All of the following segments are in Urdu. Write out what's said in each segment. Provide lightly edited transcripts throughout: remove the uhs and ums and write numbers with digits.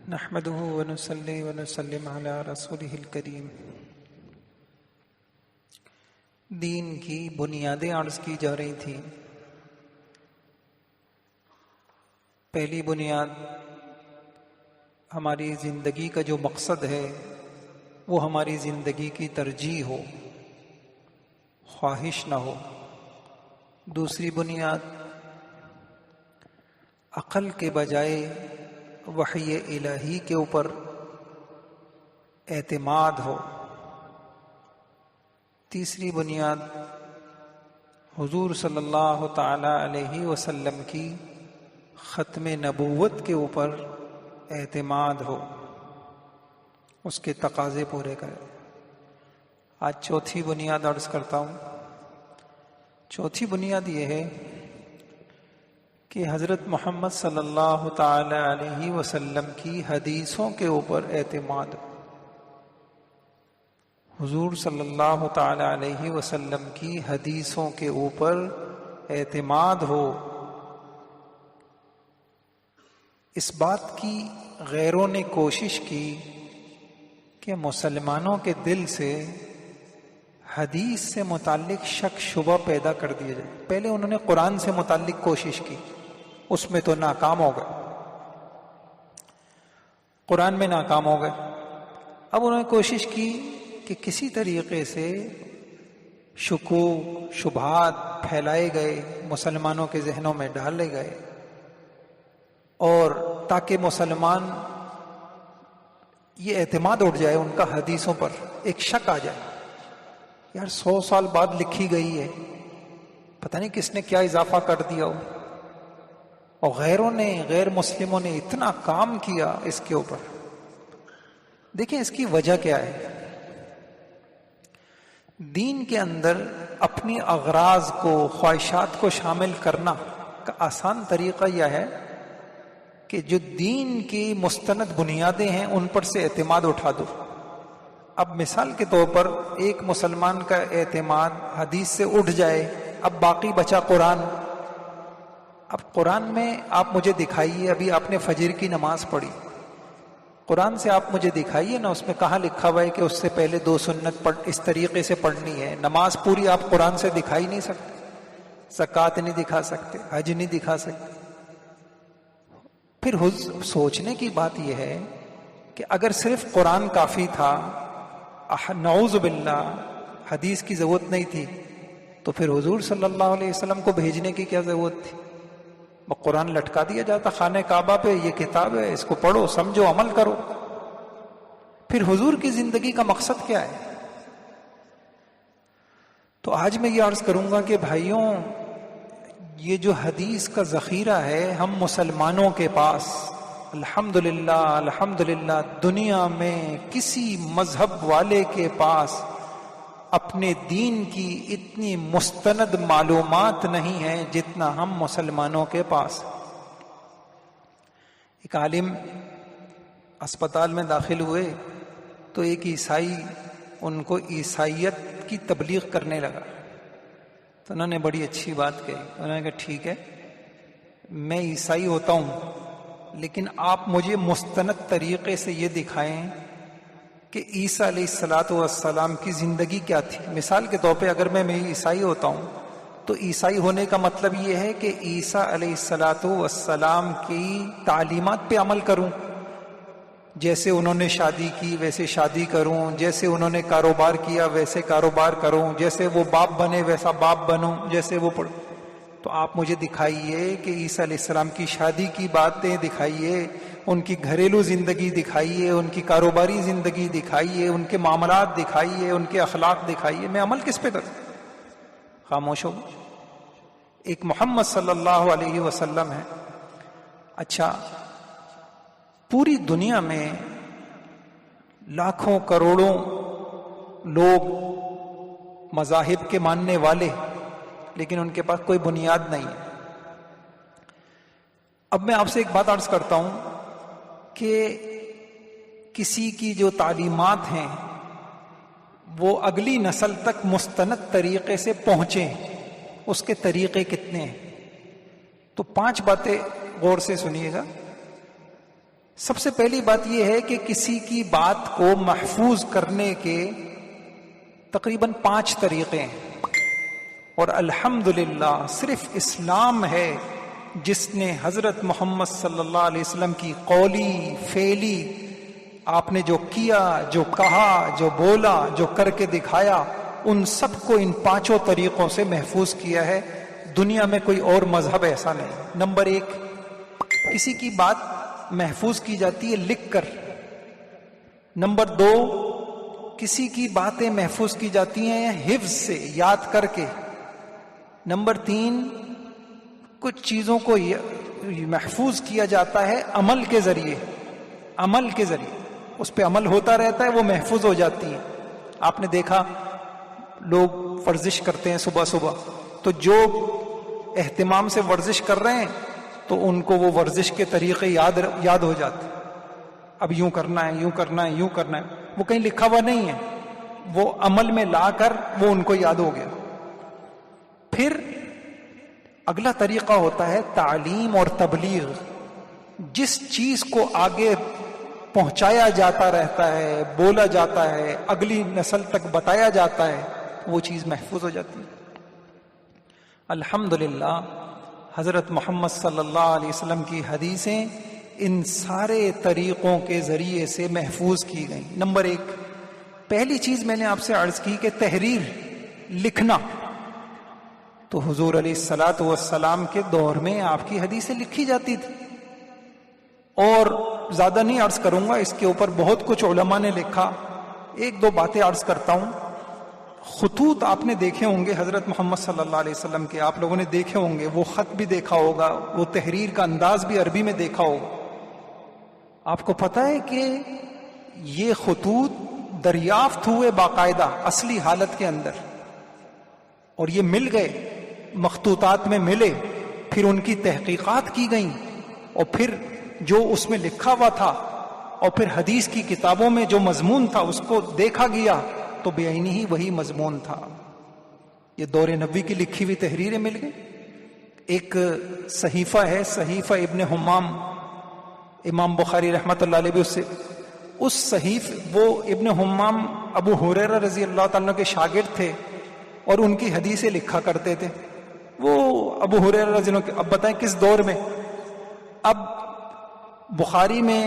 نحمده ونصلي ونسلم على رسوله الکریم۔ دین کی بنیادیں عرض کی جا رہی تھیں۔ پہلی بنیاد ہماری زندگی کا جو مقصد ہے وہ ہماری زندگی کی ترجیح ہو، خواہش نہ ہو۔ دوسری بنیاد عقل کے بجائے وحی الہی کے اوپر اعتماد ہو۔ تیسری بنیاد حضور صلی اللہ تعالی علیہ وسلم کی ختم نبوت کے اوپر اعتماد ہو، اس کے تقاضے پورے کرے۔ آج چوتھی بنیاد عرض کرتا ہوں۔ چوتھی بنیاد یہ ہے کہ حضرت محمد صلی اللہ تعالی علیہ وسلم کی حدیثوں کے اوپر اعتماد ہو۔ حضور صلی اللہ تعالی علیہ وسلم کی حدیثوں کے اوپر اعتماد ہو۔ اس بات کی غیروں نے کوشش کی کہ مسلمانوں کے دل سے حدیث سے متعلق شک شبہ پیدا کر دیا جائے۔ پہلے انہوں نے قرآن سے متعلق کوشش کی، اس میں تو ناکام ہو گئے، قرآن میں ناکام ہو گئے۔ اب انہوں نے کوشش کی کہ کسی طریقے سے شکوک شبہات پھیلائے گئے، مسلمانوں کے ذہنوں میں ڈالے گئے، اور تاکہ مسلمان یہ اعتماد اٹھ جائے ان کا حدیثوں پر، ایک شک آ جائے، یار 100 سال بعد لکھی گئی ہے، پتہ نہیں کس نے کیا اضافہ کر دیا ہو۔ اور غیروں نے، غیر مسلموں نے اتنا کام کیا اس کے اوپر۔ دیکھیں اس کی وجہ کیا ہے۔ دین کے اندر اپنی اغراض کو، خواہشات کو شامل کرنا کا آسان طریقہ یہ ہے کہ جو دین کی مستند بنیادیں ہیں ان پر سے اعتماد اٹھا دو۔ اب مثال کے طور پر ایک مسلمان کا اعتماد حدیث سے اٹھ جائے، اب باقی بچا قرآن۔ اب قرآن میں آپ مجھے دکھائیے، ابھی آپ نے فجر کی نماز پڑھی، قرآن سے آپ مجھے دکھائیے نا، اس میں کہاں لکھا ہوا ہے کہ اس سے پہلے 2 سنت اس طریقے سے پڑھنی ہے۔ نماز پوری آپ قرآن سے دکھائی نہیں سکتے، زکوٰۃ نہیں دکھا سکتے، حج نہیں دکھا سکتے۔ پھر سوچنے کی بات یہ ہے کہ اگر صرف قرآن کافی تھا، نعوذ باللہ حدیث کی ضرورت نہیں تھی، تو پھر حضور صلی اللہ علیہ وسلم کو بھیجنے کی کیا ضرورت تھی؟ وہ قرآن لٹکا دیا جاتا خانہ کعبہ پہ، یہ کتاب ہے، اس کو پڑھو، سمجھو، عمل کرو۔ پھر حضور کی زندگی کا مقصد کیا ہے؟ تو آج میں یہ عرض کروں گا کہ بھائیوں، یہ جو حدیث کا ذخیرہ ہے ہم مسلمانوں کے پاس، الحمدللہ الحمدللہ، دنیا میں کسی مذہب والے کے پاس اپنے دین کی اتنی مستند معلومات نہیں ہیں جتنا ہم مسلمانوں کے پاس۔ ایک عالم اسپتال میں داخل ہوئے تو ایک عیسائی ان کو عیسائیت کی تبلیغ کرنے لگا، تو انہوں نے بڑی اچھی بات کہی۔ انہوں نے کہا ٹھیک ہے، میں عیسائی ہوتا ہوں، لیکن آپ مجھے مستند طریقے سے یہ دکھائیں کہ عیسیٰ علیہ السلام کی زندگی کیا تھی۔ مثال کے طور پہ اگر میں عیسائی ہوتا ہوں تو عیسائی ہونے کا مطلب یہ ہے کہ عیسیٰ علیہ السلام کی تعلیمات پہ عمل کروں، جیسے انہوں نے شادی کی ویسے شادی کروں، جیسے انہوں نے کاروبار کیا ویسے کاروبار کروں، جیسے وہ باپ بنے ویسا باپ بنوں، جیسے وہ پڑھ۔ تو آپ مجھے دکھائیے کہ عیسیٰ علیہ السلام کی شادی کی باتیں دکھائیے، ان کی گھریلو زندگی دکھائیے، ان کی کاروباری زندگی دکھائیے، ان کے معاملات دکھائیے، ان کے اخلاق دکھائیے، میں عمل کس پہ کروں؟ خاموش ہو۔ ایک محمد صلی اللہ علیہ وسلم ہے۔ اچھا، پوری دنیا میں لاکھوں کروڑوں لوگ مذاہب کے ماننے والے، لیکن ان کے پاس کوئی بنیاد نہیں ہے۔ اب میں آپ سے ایک بات عرض کرتا ہوں کہ کسی کی جو تعلیمات ہیں وہ اگلی نسل تک مستند طریقے سے پہنچیں، اس کے طریقے کتنے ہیں؟ تو 5 باتیں غور سے سنیے گا۔ سب سے پہلی بات یہ ہے کہ کسی کی بات کو محفوظ کرنے کے تقریباً 5 طریقے ہیں، اور الحمدللہ صرف اسلام ہے جس نے حضرت محمد صلی اللہ علیہ وسلم کی قولی فعلی، آپ نے جو کیا، جو کہا، جو بولا، جو کر کے دکھایا، ان سب کو ان 5 طریقوں سے محفوظ کیا ہے۔ دنیا میں کوئی اور مذہب ایسا نہیں۔ نمبر 1، کسی کی بات محفوظ کی جاتی ہے لکھ کر۔ نمبر 2، کسی کی باتیں محفوظ کی جاتی ہیں حفظ سے، یاد کر کے۔ نمبر 3، کچھ چیزوں کو محفوظ کیا جاتا ہے عمل کے ذریعے، عمل کے ذریعے اس پہ عمل ہوتا رہتا ہے، وہ محفوظ ہو جاتی ہیں۔ آپ نے دیکھا لوگ ورزش کرتے ہیں صبح صبح، تو جو اہتمام سے ورزش کر رہے ہیں تو ان کو وہ ورزش کے طریقے یاد ہو جاتے، اب یوں کرنا ہے، یوں کرنا ہے، یوں کرنا ہے، وہ کہیں لکھا ہوا نہیں ہے، وہ عمل میں لا کر وہ ان کو یاد ہو گیا۔ پھر اگلا طریقہ ہوتا ہے تعلیم اور تبلیغ۔ جس چیز کو آگے پہنچایا جاتا رہتا ہے، بولا جاتا ہے، اگلی نسل تک بتایا جاتا ہے، وہ چیز محفوظ ہو جاتی ہے۔ الحمدللہ حضرت محمد صلی اللہ علیہ وسلم کی حدیثیں ان سارے طریقوں کے ذریعے سے محفوظ کی گئیں۔ نمبر 1، پہلی چیز میں نے آپ سے عرض کی کہ تحریر، لکھنا، تو حضور علیہ الصلاۃ والسلام کے دور میں آپ کی حدیثیں لکھی جاتی تھی، اور زیادہ نہیں عرض کروں گا، اس کے اوپر بہت کچھ علماء نے لکھا۔ 1-2 باتیں عرض کرتا ہوں۔ خطوط آپ نے دیکھے ہوں گے حضرت محمد صلی اللہ علیہ وسلم کے، آپ لوگوں نے دیکھے ہوں گے، وہ خط بھی دیکھا ہوگا، وہ تحریر کا انداز بھی عربی میں دیکھا ہوگا۔ آپ کو پتہ ہے کہ یہ خطوط دریافت ہوئے باقاعدہ اصلی حالت کے اندر، اور یہ مل گئے، مخطوطات میں ملے، پھر ان کی تحقیقات کی گئیں، اور پھر جو اس میں لکھا ہوا تھا اور پھر حدیث کی کتابوں میں جو مضمون تھا اس کو دیکھا گیا تو بعینی ہی وہی مضمون تھا۔ یہ دور نبوی کی لکھی ہوئی تحریریں مل گئی۔ ایک صحیفہ ہے، صحیفہ ابن حمام، امام بخاری رحمۃ اللہ علیہ بھی وہ ابن حمام ابو ہریرہ رضی اللہ تعالیٰ کے شاگرد تھے، اور ان کی حدیثیں لکھا کرتے تھے۔ وہ ابو ہریرہ رضی اللہ، اب بتائیں کس دور میں؟ اب بخاری میں،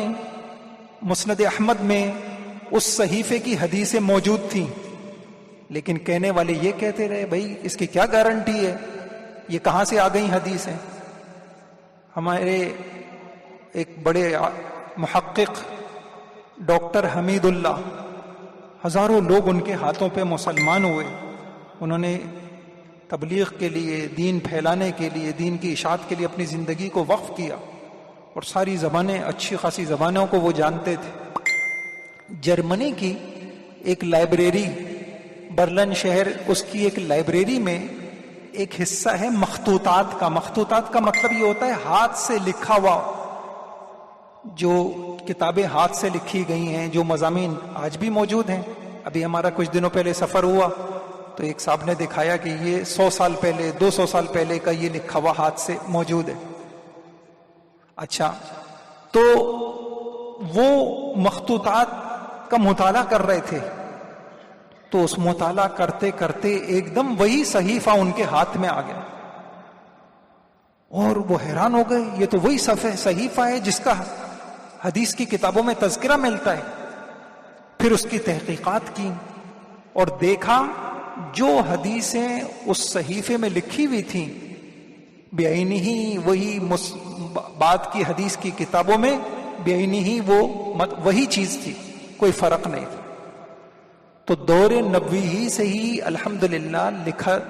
مسند احمد میں اس صحیفے کی حدیثیں موجود تھیں، لیکن کہنے والے یہ کہتے رہے بھائی اس کی کیا گارنٹی ہے، یہ کہاں سے آ گئی حدیثیں؟ ہمارے ایک بڑے محقق ڈاکٹر حمید اللہ، ہزاروں لوگ ان کے ہاتھوں پہ مسلمان ہوئے، انہوں نے تبلیغ کے لیے، دین پھیلانے کے لیے، دین کی اشاعت کے لیے اپنی زندگی کو وقف کیا، اور ساری زبانیں، اچھی خاصی زبانوں کو وہ جانتے تھے۔ جرمنی کی ایک لائبریری، برلن شہر، اس کی ایک لائبریری میں ایک حصہ ہے مخطوطات کا۔ مخطوطات کا مطلب یہ ہوتا ہے ہاتھ سے لکھا ہوا، جو کتابیں ہاتھ سے لکھی گئی ہیں، جو مضامین آج بھی موجود ہیں۔ ابھی ہمارا کچھ دنوں پہلے سفر ہوا تو ایک صاحب نے دکھایا کہ یہ 100 سال پہلے، 200 سال پہلے کا یہ لکھا ہوا ہاتھ سے موجود ہے۔ اچھا، تو وہ مخطوطات کا مطالعہ کر رہے تھے، تو اس مطالعہ کرتے کرتے ایک دم وہی صحیفہ ان کے ہاتھ میں آ گیا، اور وہ حیران ہو گئے، یہ تو وہی صحیفہ ہے جس کا حدیث کی کتابوں میں تذکرہ ملتا ہے۔ پھر اس کی تحقیقات کی اور دیکھا جو حدیثیں اس صحیفے میں لکھی ہوئی تھیں بعینی ہی وہی بعد کی حدیث کی کتابوں میں بعینی ہی وہ وہی چیز تھی، کوئی فرق نہیں تھا۔ تو دور نبوی ہی سے ہی الحمدللہ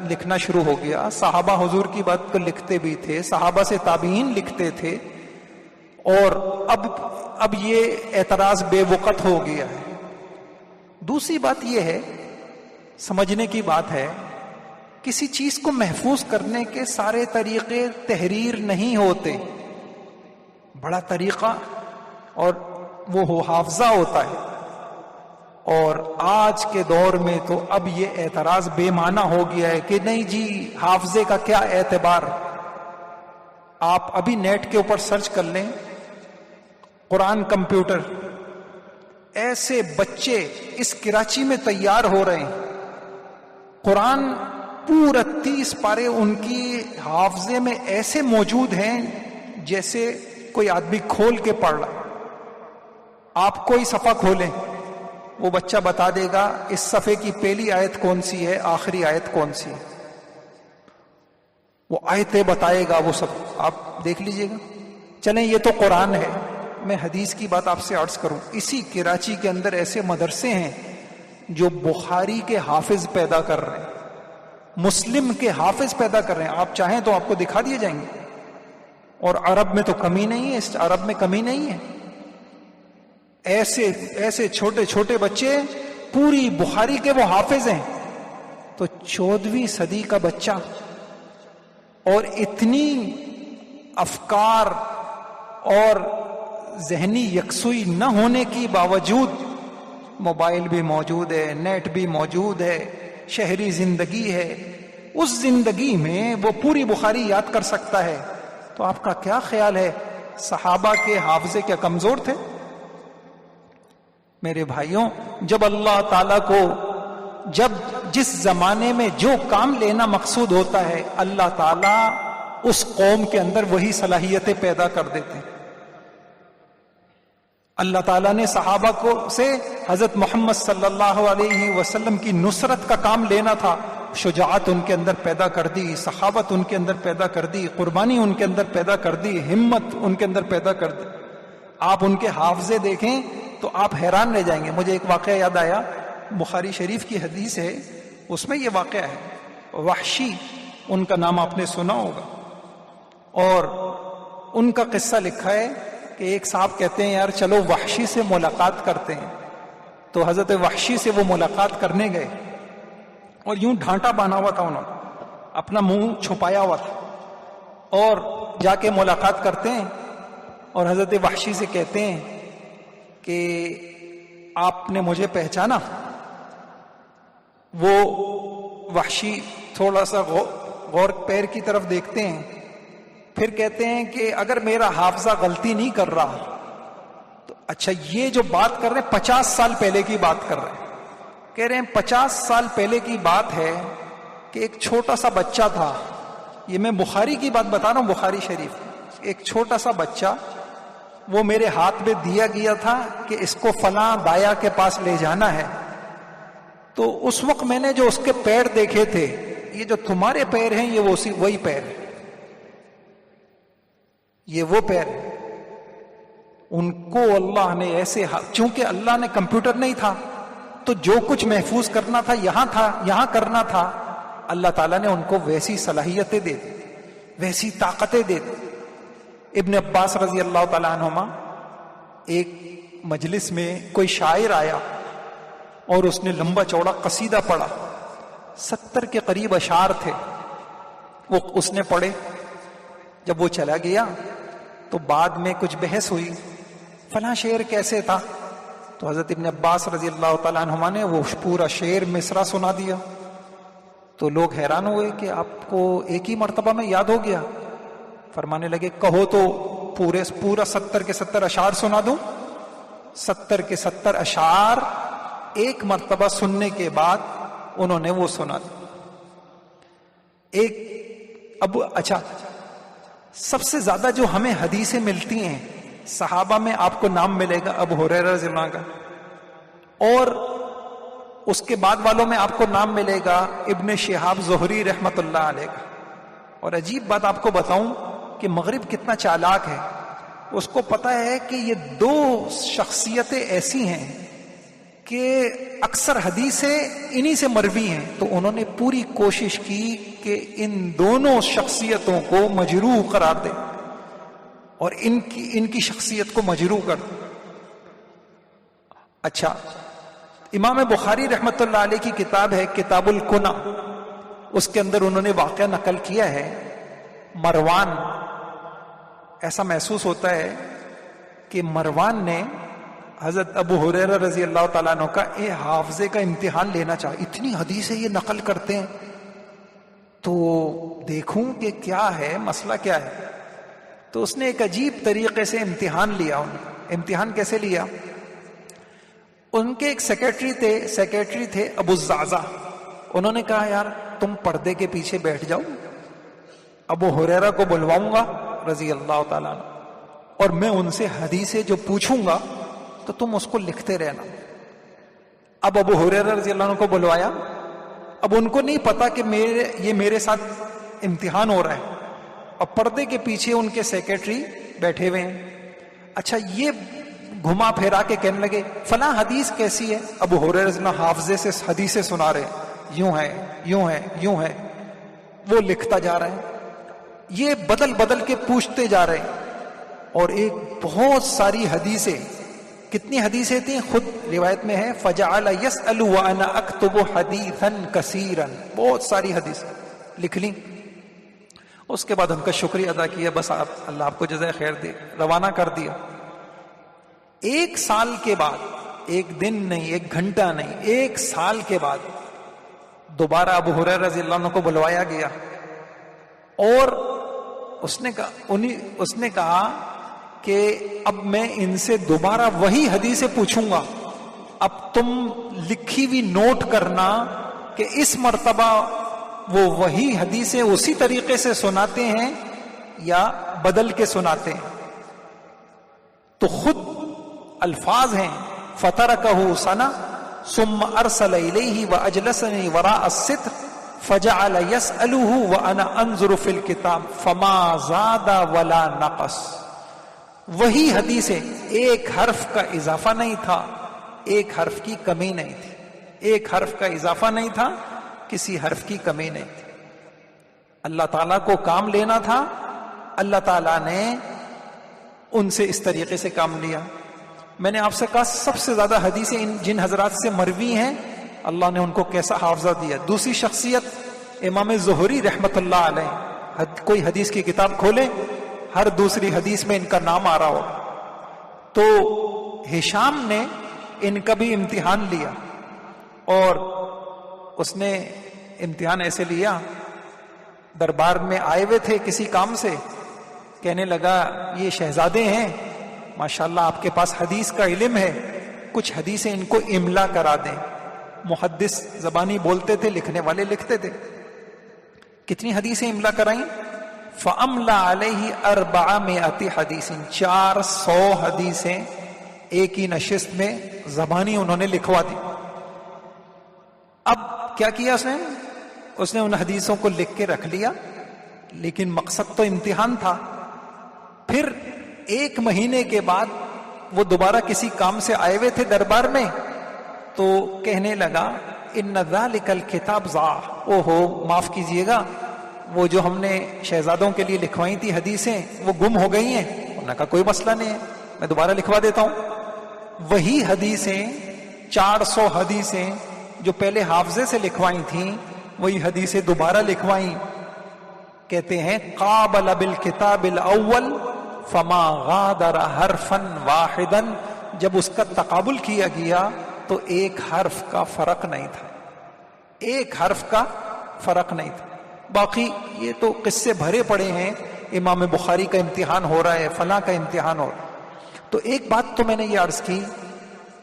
لکھنا شروع ہو گیا۔ صحابہ حضور کی بات کو لکھتے بھی تھے، صحابہ سے تابعین لکھتے تھے، اور اب یہ اعتراض بے وقت ہو گیا ہے۔ دوسری بات یہ ہے، سمجھنے کی بات ہے، کسی چیز کو محفوظ کرنے کے سارے طریقے تحریر نہیں ہوتے، بڑا طریقہ اور وہ حافظہ ہوتا ہے۔ اور آج کے دور میں تو اب یہ اعتراض بے معنی ہو گیا ہے کہ نہیں جی حافظے کا کیا اعتبار۔ آپ ابھی نیٹ کے اوپر سرچ کر لیں، قرآن کمپیوٹر، ایسے بچے اس کراچی میں تیار ہو رہے ہیں، قرآن پورا 30 پارے ان کی حافظے میں ایسے موجود ہیں جیسے کوئی آدمی کھول کے پڑھ رہا۔ آپ کوئی صفحہ کھولیں، وہ بچہ بتا دے گا اس صفحے کی پہلی آیت کون سی ہے، آخری آیت کون سی ہے، وہ آیتیں بتائے گا، وہ سب آپ دیکھ لیجئے گا۔ چلیں یہ تو قرآن ہے، میں حدیث کی بات آپ سے عرض کروں، اسی کراچی کے اندر ایسے مدرسے ہیں جو بخاری کے حافظ پیدا کر رہے ہیں، مسلم کے حافظ پیدا کر رہے ہیں، آپ چاہیں تو آپ کو دکھا دیے جائیں گے۔ اور عرب میں تو کمی نہیں ہے، اس عرب میں کمی نہیں ہے، ایسے چھوٹے چھوٹے بچے پوری بخاری کے وہ حافظ ہیں۔ تو 14ویں صدی کا بچہ اور اتنی افکار اور ذہنی یکسوئی نہ ہونے کی باوجود موبائل بھی موجود ہے، نیٹ بھی موجود ہے، شہری زندگی ہے، اس زندگی میں وہ پوری بخاری یاد کر سکتا ہے۔ تو آپ کا کیا خیال ہے صحابہ کے حافظے کیا کمزور تھے؟ میرے بھائیوں، جب اللہ تعالیٰ کو جس زمانے میں جو کام لینا مقصود ہوتا ہے، اللہ تعالیٰ اس قوم کے اندر وہی صلاحیتیں پیدا کر دیتے ہیں۔ اللہ تعالیٰ نے صحابہ کو سے حضرت محمد صلی اللہ علیہ وسلم کی نصرت کا کام لینا تھا، شجاعت ان کے اندر پیدا کر دی، سخاوت ان کے اندر پیدا کر دی، قربانی ان کے اندر پیدا کر دی، ہمت ان کے اندر پیدا کر دی۔ آپ ان کے حافظے دیکھیں تو آپ حیران رہ جائیں گے۔ مجھے ایک واقعہ یاد آیا، بخاری شریف کی حدیث ہے، اس میں یہ واقعہ ہے۔ وحشی ان کا نام آپ نے سنا ہوگا، اور ان کا قصہ لکھا ہے کہ ایک صاحب کہتے ہیں یار چلو وحشی سے ملاقات کرتے ہیں، تو حضرت وحشی سے وہ ملاقات کرنے گئے، اور یوں ڈھانٹا باندھا ہوا تھا، انہوں نے اپنا منہ چھپایا ہوا تھا، اور جا کے ملاقات کرتے ہیں اور حضرت وحشی سے کہتے ہیں کہ آپ نے مجھے پہچانا؟ وہ وحشی تھوڑا سا غور پیر کی طرف دیکھتے ہیں، پھر کہتے ہیں کہ اگر میرا حافظہ غلطی نہیں کر رہا تو اچھا یہ جو بات کر رہے ہیں 50 سال پہلے کی بات کر رہے ہیں، کہہ رہے ہیں 50 سال پہلے کی بات ہے کہ ایک چھوٹا سا بچہ تھا، یہ میں بخاری کی بات بتا رہا ہوں، بخاری شریف، ایک چھوٹا سا بچہ، وہ میرے ہاتھ میں دیا گیا تھا کہ اس کو فلاں دایا کے پاس لے جانا ہے، تو اس وقت میں نے جو اس کے پیر دیکھے تھے، یہ جو تمہارے پیر ہیں یہ وہی پیر ہے، یہ وہ پیر ہے۔ ان کو اللہ نے ایسے، چونکہ اللہ نے کمپیوٹر نہیں تھا تو جو کچھ محفوظ کرنا تھا یہاں کرنا تھا، اللہ تعالیٰ نے ان کو ویسی صلاحیتیں دے دی، ویسی طاقتیں دے دی۔ ابن عباس رضی اللہ تعالیٰ عنہما، ایک مجلس میں کوئی شاعر آیا اور اس نے لمبا چوڑا قصیدہ پڑھا، 70 کے قریب اشعار تھے، وہ اس نے پڑھے۔ جب وہ چلا گیا تو بعد میں کچھ بحث ہوئی، فلاں شعر کیسے تھا؟ تو حضرت ابن عباس رضی اللہ تعالیٰ عنہما نے وہ پورا شعر مصرع سنا دیا، تو لوگ حیران ہوئے کہ آپ کو ایک ہی مرتبہ میں یاد ہو گیا؟ فرمانے لگے کہو تو پورا 70 کے 70 اشعار سنا دوں؟ 70 کے 70 اشعار ایک مرتبہ سننے کے بعد انہوں نے وہ سنا دیا۔ اچھا، سب سے زیادہ جو ہمیں حدیثیں ملتی ہیں صحابہ میں، آپ کو نام ملے گا ابو ہریرہ رضی اللہ عنہ کا، اور اس کے بعد والوں میں آپ کو نام ملے گا ابن شہاب زہری رحمت اللہ علیہ کا۔ اور عجیب بات آپ کو بتاؤں کہ مغرب کتنا چالاک ہے، اس کو پتا ہے کہ یہ دو شخصیتیں ایسی ہیں کہ اکثر حدیثیں انہی سے مروی ہیں، تو انہوں نے پوری کوشش کی کہ ان دونوں شخصیتوں کو مجروح قرار دے اور ان کی شخصیت کو مجروح کر دے۔ اچھا، امام بخاری رحمت اللہ علیہ کی کتاب ہے کتاب الکنہ، اس کے اندر انہوں نے واقعہ نقل کیا ہے، مروان، ایسا محسوس ہوتا ہے کہ مروان نے حضرت ابو ہریرہ رضی اللہ تعالیٰ عنہ کا حافظے کا امتحان لینا چاہا، اتنی حدیثیں یہ نقل کرتے ہیں تو دیکھوں کہ کیا ہے مسئلہ، کیا ہے۔ تو اس نے ایک عجیب طریقے سے امتحان لیا امتحان کیسے لیا؟ ان کے ایک سیکرٹری تھے ابو الزعزع. انہوں نے کہا یار تم پردے کے پیچھے بیٹھ جاؤ، ابو ہریرہ کو بلواؤں گا رضی اللہ تعالیٰ عنہ، اور میں ان سے حدیثیں جو پوچھوں گا تو تم اس کو لکھتے رہنا. اب ابو ہریرہ رضی اللہ عنہ کو بلوایا. اب ان کو نہیں پتا کہ یہ میرے ساتھ امتحان ہو رہا ہے، اور پردے کے پیچھے ان کے سیکرٹری بیٹھے ہوئے ہیں. اچھا یہ گھما پھیرا کے کہنے لگے فلاں حدیث کیسی ہے؟ ابو ہریرہ رضی اللہ عنہ حافظے سے حدیثیں سنا رہے ہیں، یوں ہے یوں ہے یوں ہے. وہ لکھتا جا رہا ہے، یہ بدل بدل کے پوچھتے جا رہے ہیں. اور ایک بہت ساری حدیثیں، کتنی حدیثیں تھیں؟ خود روایت میں ہے فجعل يسأل وانا اكتب حدیثا کثیرا، بہت ساری حدیثیں لکھ لیں. اس کے بعد ان کا شکریہ ادا کیا، بس اللہ آپ کو جزائے خیر دے، روانہ کر دیا. 1 سال کے بعد، 1 دن نہیں، 1 گھنٹہ نہیں، 1 سال کے بعد دوبارہ ابو ہریرہ رضی اللہ عنہ کو بلوایا گیا. اور اس نے کہا کہ اب میں ان سے دوبارہ وہی حدیثیں پوچھوں گا، اب تم لکھی ہوئی نوٹ کرنا کہ اس مرتبہ وہ وہی حدیثیں اسی طریقے سے سناتے ہیں یا بدل کے سناتے ہیں. تو خود الفاظ ہیں فَتَرَكَهُ سَنَةً ثُمَّ أَرْسَلَ إِلَيْهِ وَأَجْلَسَنِي وَرَاءَ السِّتْرِ فَجَعَلَ يَسْأَلُهُ وَأَنَا أَنظُرُ فِي الْكِتَابِ فَمَا زَادَ وَلَا نَقَص. وہی حدیثیں، ایک حرف کا اضافہ نہیں تھا، ایک حرف کی کمی نہیں تھی، ایک حرف کا اضافہ نہیں تھا، کسی حرف کی کمی نہیں تھی. اللہ تعالیٰ کو کام لینا تھا، اللہ تعالیٰ نے ان سے اس طریقے سے کام لیا. میں نے آپ سے کہا سب سے زیادہ حدیثیں جن حضرات سے مروی ہیں، اللہ نے ان کو کیسا حافظہ دیا. دوسری شخصیت امام زہری رحمت اللہ علیہ، کوئی حدیث کی کتاب کھولے ہر دوسری حدیث میں ان کا نام آ رہا ہو. تو ہشام نے ان کا بھی امتحان لیا، اور اس نے امتحان ایسے لیا، دربار میں آئے ہوئے تھے کسی کام سے، کہنے لگا یہ شہزادے ہیں ماشاءاللہ آپ کے پاس حدیث کا علم ہے، کچھ حدیثیں ان کو املا کرا دیں. محدث زبانی بولتے تھے، لکھنے والے لکھتے تھے. کتنی حدیثیں املا کرائیں؟ فَأَمْلَا عَلَيْهِ 400 حدیث، 400 حدیثیں ایک ہی نشست میں زبانی انہوں نے لکھوا دی. اب کیا کیا اس نے ان حدیثوں کو لکھ کے رکھ لیا، لیکن مقصد تو امتحان تھا. پھر 1 مہینے کے بعد وہ دوبارہ کسی کام سے آئے ہوئے تھے دربار میں، تو کہنے لگا ان ذالک الکتاب ضاع، اوہو معاف کیجئے گا، وہ جو ہم نے شہزادوں کے لیے لکھوائی تھی حدیثیں وہ گم ہو گئی ہیں. انہوں نے کہا کوئی مسئلہ نہیں ہے، میں دوبارہ لکھوا دیتا ہوں. وہی حدیثیں 400 حدیثیں جو پہلے حافظے سے لکھوائی تھیں، وہی حدیثیں دوبارہ لکھوائیں. کہتے ہیں قابل بالکتاب الاول فما غادر حرفا واحدا، جب اس کا تقابل کیا گیا تو 1 حرف کا فرق نہیں تھا، 1 حرف کا فرق نہیں تھا. باقی یہ تو قصے بھرے پڑے ہیں، امام بخاری کا امتحان ہو رہا ہے، فلاں کا امتحان ہو رہا ہے. تو ایک بات تو میں نے یہ عرض کی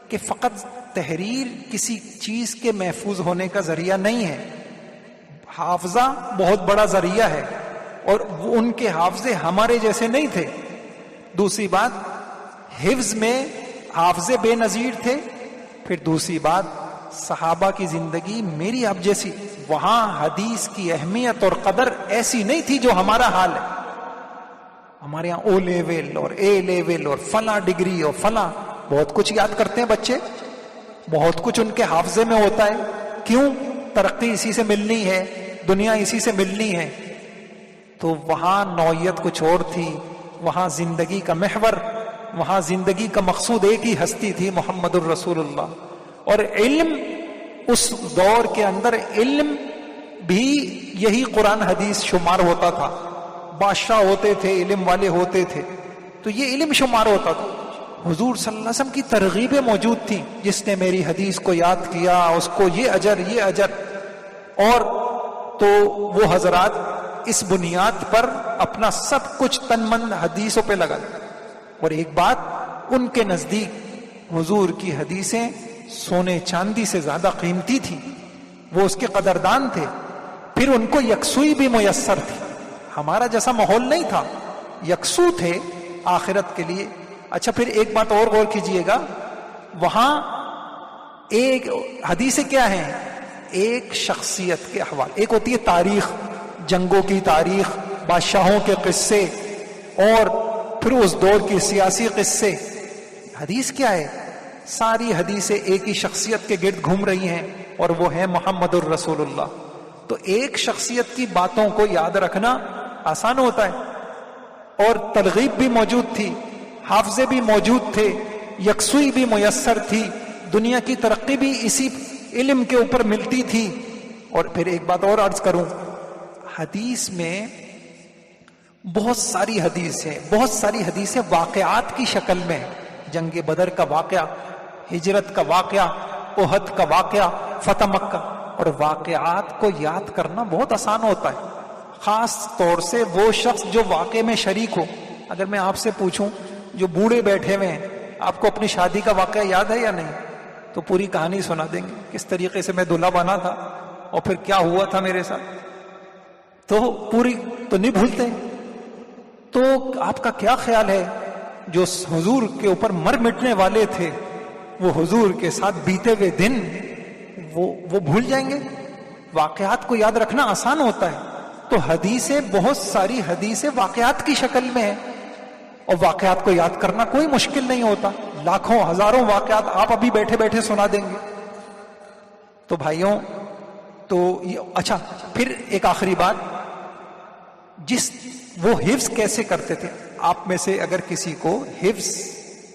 کہ فقط تحریر کسی چیز کے محفوظ ہونے کا ذریعہ نہیں ہے، حافظہ بہت بڑا ذریعہ ہے، اور ان کے حافظے ہمارے جیسے نہیں تھے. دوسری بات حفظ میں حافظے بے نظیر تھے. پھر دوسری بات صحابہ کی زندگی میری اب جیسی، وہاں حدیث کی اہمیت اور قدر ایسی نہیں تھی جو ہمارا حال ہے. ہمارے یہاں او لیول اور اے لیول اور فلاں ڈگری اور فلاں، بہت کچھ یاد کرتے ہیں بچے، بہت کچھ ان کے حافظے میں ہوتا ہے. کیوں؟ ترقی اسی سے ملنی ہے، دنیا اسی سے ملنی ہے. تو وہاں نوعیت کچھ اور تھی، وہاں زندگی کا محور، وہاں زندگی کا مقصود ایک ہی ہستی تھی، محمد الرسول اللہ. اور علم اس دور کے اندر علم بھی یہی قرآن حدیث شمار ہوتا تھا. بادشاہ ہوتے تھے، علم والے ہوتے تھے، تو یہ علم شمار ہوتا تھا. حضور صلی اللہ علیہ وسلم کی ترغیبیں موجود تھیں، جس نے میری حدیث کو یاد کیا اس کو یہ اجر یہ اجر. اور تو وہ حضرات اس بنیاد پر اپنا سب کچھ تن من حدیثوں پہ لگا. اور ایک بات ان کے نزدیک حضور کی حدیثیں سونے چاندی سے زیادہ قیمتی تھی، وہ اس کے قدردان تھے. پھر ان کو یکسوئی بھی میسر تھی، ہمارا جیسا ماحول نہیں تھا، یکسو تھے آخرت کے لیے. اچھا پھر ایک بات اور غور کیجئے گا، وہاں ایک حدیثیں کیا ہیں؟ ایک شخصیت کے احوال. ایک ہوتی ہے تاریخ، جنگوں کی تاریخ، بادشاہوں کے قصے، اور پھر اس دور کی سیاسی قصے. حدیث کیا ہے؟ ساری حدیثیں ایک ہی شخصیت کے گرد گھوم رہی ہیں، اور وہ ہے محمد الرسول اللہ. تو ایک شخصیت کی باتوں کو یاد رکھنا آسان ہوتا ہے، اور ترغیب بھی موجود تھی، حافظے بھی موجود تھے، یکسوئی بھی میسر تھی، دنیا کی ترقی بھی اسی علم کے اوپر ملتی تھی. اور پھر ایک بات اور عرض کروں، حدیث میں بہت ساری حدیثیں واقعات کی شکل میں، جنگ بدر کا واقعہ، ہجرت کا واقعہ، احد کا واقعہ، فتح مکہ. اور واقعات کو یاد کرنا بہت آسان ہوتا ہے، خاص طور سے وہ شخص جو واقعے میں شریک ہو. اگر میں آپ سے پوچھوں، جو بوڑھے بیٹھے ہوئے ہیں، آپ کو اپنی شادی کا واقعہ یاد ہے یا نہیں؟ تو پوری کہانی سنا دیں گے، کس طریقے سے میں دلہا بنا تھا اور پھر کیا ہوا تھا میرے ساتھ، تو پوری تو نہیں بھولتے. تو آپ کا کیا خیال ہے جو حضور کے اوپر مر مٹنے والے تھے، وہ حضور کے ساتھ بیتے ہوئے دن وہ بھول جائیں گے؟ واقعات کو یاد رکھنا آسان ہوتا ہے. تو حدیثیں، بہت ساری حدیثیں واقعات کی شکل میں ہیں، اور واقعات کو یاد کرنا کوئی مشکل نہیں ہوتا. لاکھوں ہزاروں واقعات آپ ابھی بیٹھے بیٹھے سنا دیں گے. تو بھائیوں، تو اچھا پھر ایک آخری بات، وہ حفظ کیسے کرتے تھے؟ آپ میں سے اگر کسی کو حفظ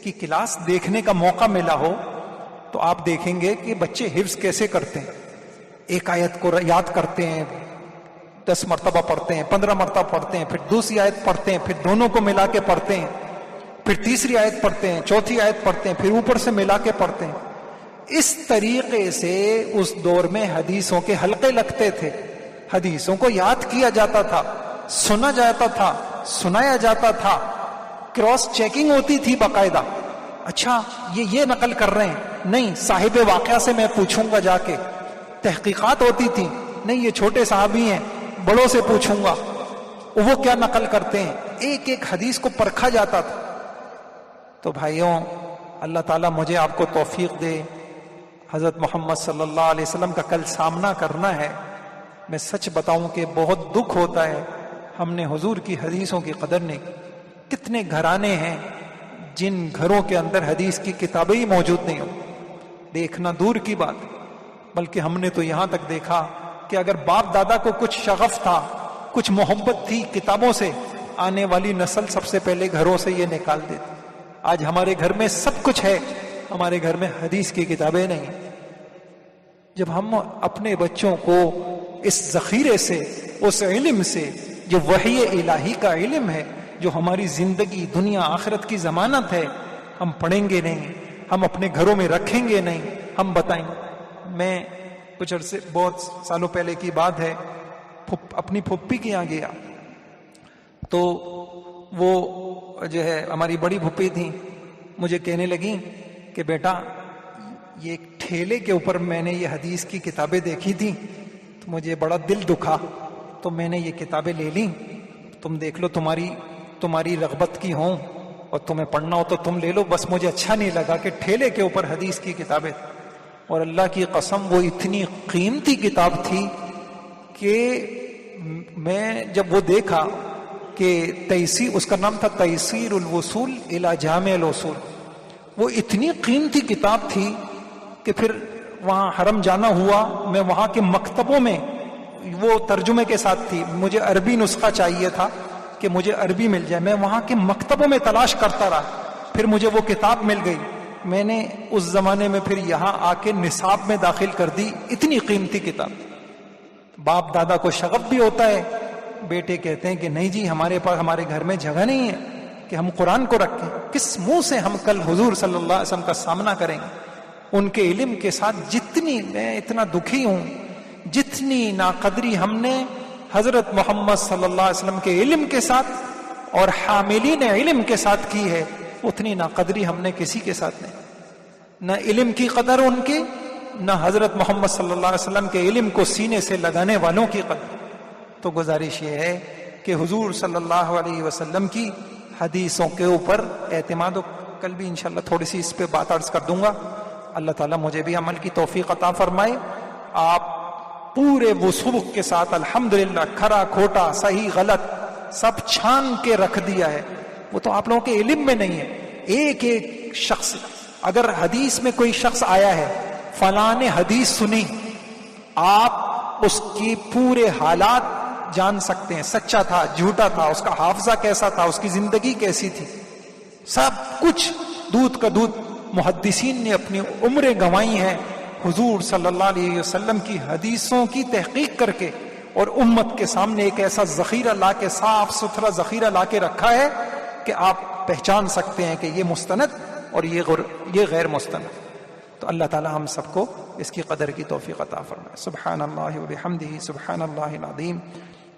کی کلاس دیکھنے کا موقع ملا ہو تو آپ دیکھیں گے کہ بچے حفظ کیسے کرتے ہیں. ایک آیت کو یاد کرتے ہیں، 10 مرتبہ پڑھتے ہیں، 15 مرتبہ پڑھتے ہیں، پھر دوسری آیت پڑھتے ہیں، پھر دونوں کو ملا کے پڑھتے ہیں، پھر تیسری آیت پڑھتے ہیں، چوتھی آیت پڑھتے ہیں، پھر اوپر سے ملا کے پڑھتے ہیں. اس طریقے سے اس دور میں حدیثوں کے حلقے لگتے تھے، حدیثوں کو یاد کیا جاتا تھا، سنا جاتا تھا، سنایا جاتا تھا، کراس چیکنگ ہوتی تھی باقاعدہ. اچھا یہ نقل کر رہے ہیں، نہیں صاحب واقعہ سے میں پوچھوں گا جا کے. تحقیقات ہوتی تھی، نہیں یہ چھوٹے صحابی ہیں، بڑوں سے پوچھوں گا وہ کیا نقل کرتے ہیں. ایک ایک حدیث کو پرکھا جاتا تھا. تو بھائیوں، اللہ تعالیٰ مجھے آپ کو توفیق دے. حضرت محمد صلی اللہ علیہ وسلم کا کل سامنا کرنا ہے. میں سچ بتاؤں کہ بہت دکھ ہوتا ہے، ہم نے حضور کی حدیثوں کی قدر نہیں کی. کتنے گھرانے ہیں جن گھروں کے اندر حدیث کی کتابیں ہی موجود نہیں ہو. دیکھنا دور کی بات، بلکہ ہم نے تو یہاں تک دیکھا کہ اگر باپ دادا کو کچھ شغف تھا، کچھ محبت تھی کتابوں سے، آنے والی نسل سب سے پہلے گھروں سے یہ نکال دیتی. آج ہمارے گھر میں سب کچھ ہے، ہمارے گھر میں حدیث کی کتابیں نہیں. جب ہم اپنے بچوں کو اس ذخیرے سے، اس علم سے جو وحی الہی کا علم ہے، جو ہماری زندگی، دنیا آخرت کی ضمانت ہے، ہم پڑھیں گے نہیں، ہم اپنے گھروں میں رکھیں گے نہیں، ہم بتائیں. میں کچھ عرصے، بہت سالوں پہلے کی بات ہے، اپنی پھپھی کے یہاں گیا تو وہ جو ہے ہماری بڑی پھپھی تھی، مجھے کہنے لگی کہ بیٹا یہ ایک ٹھیلے کے اوپر میں نے یہ حدیث کی کتابیں دیکھی تھی تو مجھے بڑا دل دکھا، تو میں نے یہ کتابیں لے لیں، تم دیکھ لو، تمہاری رغبت کی ہوں اور تمہیں پڑھنا ہو تو تم لے لو. بس مجھے اچھا نہیں لگا کہ ٹھیلے کے اوپر حدیث کی کتابیں. اور اللہ کی قسم وہ اتنی قیمتی کتاب تھی کہ میں جب وہ دیکھا کہ تیسیر، اس کا نام تھا تیسیر الوصول الی جامع الاصول، وہ اتنی قیمتی کتاب تھی کہ پھر وہاں حرم جانا ہوا. میں وہاں کے مکتبوں میں، وہ ترجمے کے ساتھ تھی، مجھے عربی نسخہ چاہیے تھا کہ مجھے عربی مل جائے. میں وہاں کے مکتبوں میں تلاش کرتا رہا، پھر مجھے وہ کتاب مل گئی. میں نے اس زمانے میں پھر یہاں آ کے نصاب میں داخل کر دی. اتنی قیمتی کتاب. باپ دادا کو شغف بھی ہوتا ہے، بیٹے کہتے ہیں کہ نہیں جی ہمارے پاس، ہمارے گھر میں جگہ نہیں ہے کہ ہم قرآن کو رکھیں. کس منہ سے ہم کل حضور صلی اللہ علیہ وسلم کا سامنا کریں گے؟ ان کے علم کے ساتھ جتنی، میں اتنا دکھی ہوں، جتنی ناقدری ہم نے حضرت محمد صلی اللہ علیہ وسلم کے علم کے ساتھ اور حاملین علم کے ساتھ کی ہے، اتنی ناقدری ہم نے کسی کے ساتھ نہیں. نہ علم کی قدر ان کی، نہ حضرت محمد صلی اللہ علیہ وسلم کے علم کو سینے سے لگانے والوں کی قدر. تو گزارش یہ ہے کہ حضور صلی اللہ علیہ وسلم کی حدیثوں کے اوپر اعتماد ہو. کل بھی انشاءاللہ تھوڑی سی اس پہ بات عرض کر دوں گا. اللہ تعالیٰ مجھے بھی عمل کی توفیق عطا فرمائے. آپ پورے وثوق کے ساتھ الحمدللہ کھرا کھوٹا صحیح غلط سب چھان کے رکھ دیا ہے. وہ تو آپ لوگوں کے علم میں نہیں ہے. ایک ایک شخص، اگر حدیث میں کوئی شخص آیا ہے فلاں نے حدیث سنی، آپ اس کی پورے حالات جان سکتے ہیں. سچا تھا، جھوٹا تھا، اس کا حافظہ کیسا تھا، اس کی زندگی کیسی تھی، سب کچھ دودھ کا دودھ. محدثین نے اپنی عمریں گنوائی ہیں حضور صلی اللہ علیہ وسلم کی حدیثوں کی تحقیق کر کے، اور امت کے سامنے ایک ایسا ذخیرہ لا کے، صاف ستھرا ذخیرہ لا کے رکھا ہے کہ آپ پہچان سکتے ہیں کہ یہ مستند اور یہ غیر مستند. تو اللہ تعالی ہم سب کو اس کی قدر کی توفیق عطا فرمائے. سبحان اللہ و بحمدہ، سبحان اللہ العظیم.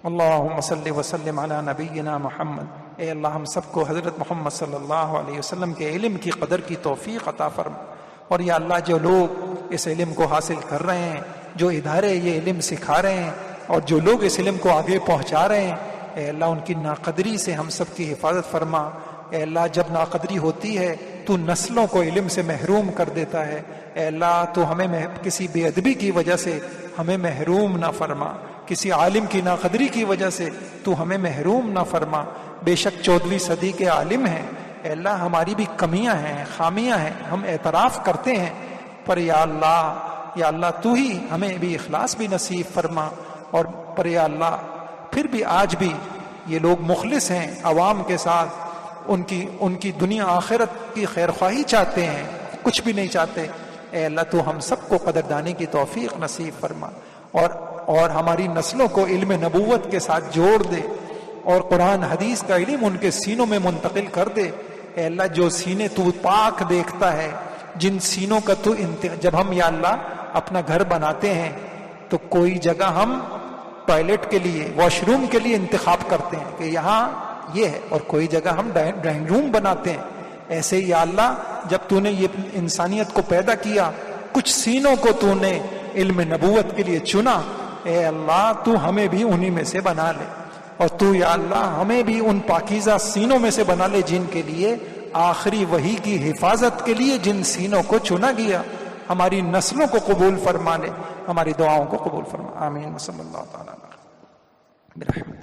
اللہم صلی وسلم علی نبینا محمد. اے اللہ ہم سب کو حضرت محمد صلی اللہ علیہ وسلم کے علم کی قدر کی توفیق عطا فرما. اور یا اللہ جو لوگ اس علم کو حاصل کر رہے ہیں، جو ادارے یہ علم سکھا رہے ہیں، اور جو لوگ اس علم کو آگے پہنچا رہے ہیں، اے اللہ ان کی ناقدری سے ہم سب کی حفاظت فرما. اے اللہ جب ناقدری ہوتی ہے تو نسلوں کو علم سے محروم کر دیتا ہے. اے اللہ تو ہمیں کسی بے ادبی کی وجہ سے ہمیں محروم نہ فرما، کسی عالم کی ناقدری کی وجہ سے تو ہمیں محروم نہ فرما. بے شک 14ویں صدی کے عالم ہیں. اے اللہ ہماری بھی کمیاں ہیں، خامیاں ہیں، ہم اعتراف کرتے ہیں، پر یا اللہ تو ہی ہمیں بھی اخلاص بھی نصیب فرما. اور پر یا اللہ پھر بھی آج بھی یہ لوگ مخلص ہیں، عوام کے ساتھ ان کی دنیا آخرت کی خیرخواہی چاہتے ہیں، کچھ بھی نہیں چاہتے. اے اللہ تو ہم سب کو قدردانی کی توفیق نصیب فرما، اور ہماری نسلوں کو علم نبوت کے ساتھ جوڑ دے، اور قرآن حدیث کا علم ان کے سینوں میں منتقل کر دے. اے اللہ جو سینے تو پاک دیکھتا ہے، جن سینوں کا تو جب ہم یا اللہ اپنا گھر بناتے ہیں تو کوئی جگہ ہم ٹوائلٹ کے لیے، واش روم کے لیے انتخاب کرتے ہیں کہ یہاں یہ ہے، اور کوئی جگہ ہم ڈرائنگ روم بناتے ہیں. ایسے ہی یا اللہ جب تو نے یہ انسانیت کو پیدا کیا، کچھ سینوں کو تو نے علم نبوت کے لیے چنا. اے اللہ تو ہمیں بھی انہی میں سے بنا لے، اور تو یا اللہ ہمیں بھی ان پاکیزہ سینوں میں سے بنا لے جن کے لیے آخری وحی کی حفاظت کے لیے جن سینوں کو چنا گیا. ہماری نسلوں کو قبول فرما لے، ہماری دعاؤں کو قبول فرما. آمین. صلی اللہ تعالیٰ علیہ وسلم.